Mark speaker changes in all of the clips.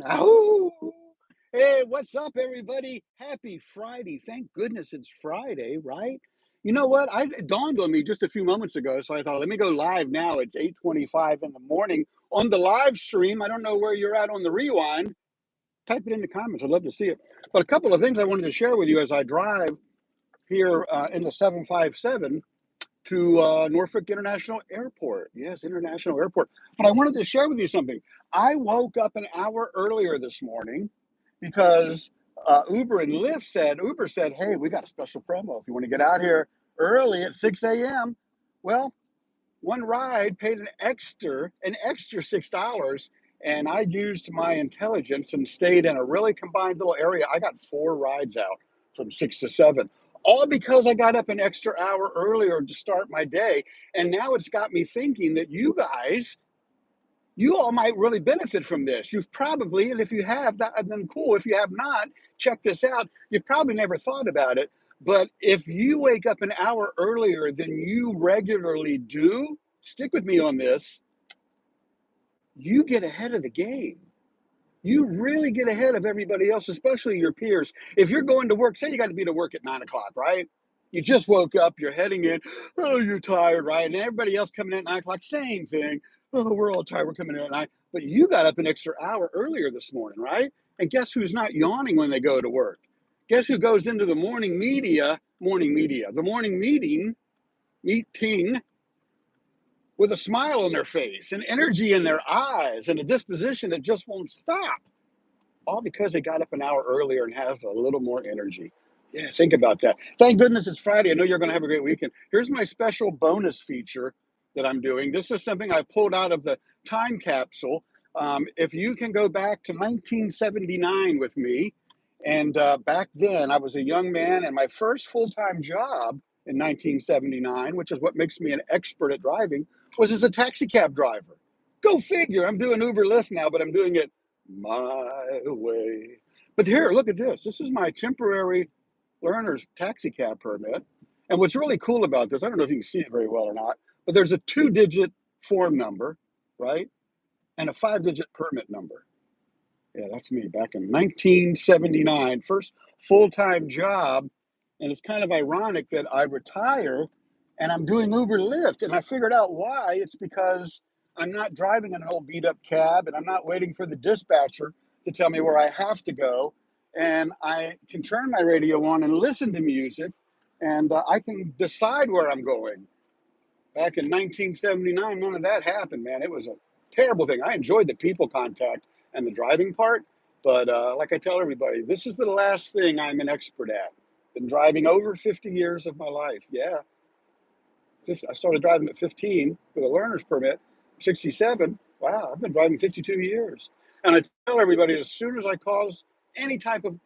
Speaker 1: Oh, hey, what's up, everybody? Happy Friday. Thank goodness it's Friday, right? You know what? It dawned on me just a few moments ago, so I thought, let me go live now. It's 8:25 in the morning on the live stream. I don't know where you're at on the rewind. Type it in the comments. I'd love to see it. But a couple of things I wanted to share with you as I drive here in the 757 to Norfolk International Airport. Yes, International Airport. But I wanted to share with you something. I woke up an hour earlier this morning because Uber said, hey, we got a special promo. If you want to get out here early at 6 a.m., well, one ride paid an extra $6. And I used my intelligence and stayed in a really combined little area. I got 4 rides out from 6 to 7, all because I got up an extra hour earlier to start my day. And now it's got me thinking that you all might really benefit from this. You've probably, and if you have, then cool. If you have not, check this out. You've probably never thought about it. But if you wake up an hour earlier than you regularly do, stick with me on this, you get ahead of the game. You really get ahead of everybody else, especially your peers. If you're going to work, say you got to be to work at 9 o'clock, right? You just woke up, you're heading in, oh, you're tired, right? And everybody else coming in at 9 o'clock, same thing. Oh, we're all tired, we're coming in at 9. But you got up an extra hour earlier this morning, right? And guess who's not yawning when they go to work? Guess who goes into the the morning meeting with a smile on their face and energy in their eyes and a disposition that just won't stop, all because they got up an hour earlier and have a little more energy. Yeah, think about that. Thank goodness it's Friday. I know you're going to have a great weekend. Here's my special bonus feature that I'm doing. This is something I pulled out of the time capsule. If you can go back to 1979 with me, and back then I was a young man, and my first full-time job in 1979, which is what makes me an expert at driving, was as a taxi cab driver. Go figure. I'm doing Uber Lyft now, but I'm doing it my way. But here, look at this. This is my temporary learner's taxi cab permit. And what's really cool about this, I don't know if you can see it very well or not, but there's a 2-digit form number, right? And a 5-digit permit number. Yeah, that's me back in 1979, first full-time job. And it's kind of ironic that I retire and I'm doing Uber Lyft. And I figured out why. It's because I'm not driving an old beat up cab and I'm not waiting for the dispatcher to tell me where I have to go. And I can turn my radio on and listen to music, and I can decide where I'm going. Back in 1979, none of that happened, man. It was a terrible thing. I enjoyed the people contact and the driving part, but like I tell everybody, this is the last thing I'm an expert at. Been driving over 50 years of my life. Yeah, I started driving at 15 with a learner's permit. 67. Wow, I've been driving 52 years. And I tell everybody, as soon as I cause any type of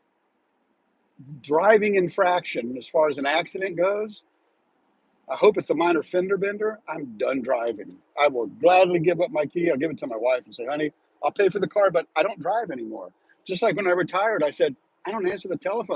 Speaker 1: driving infraction, as far as an accident goes, I hope it's a minor fender bender, I'm done driving. I will gladly give up my key. I'll give it to my wife and say, honey, I'll pay for the car, but I don't drive anymore. Just like when I retired, I said, I don't answer the telephone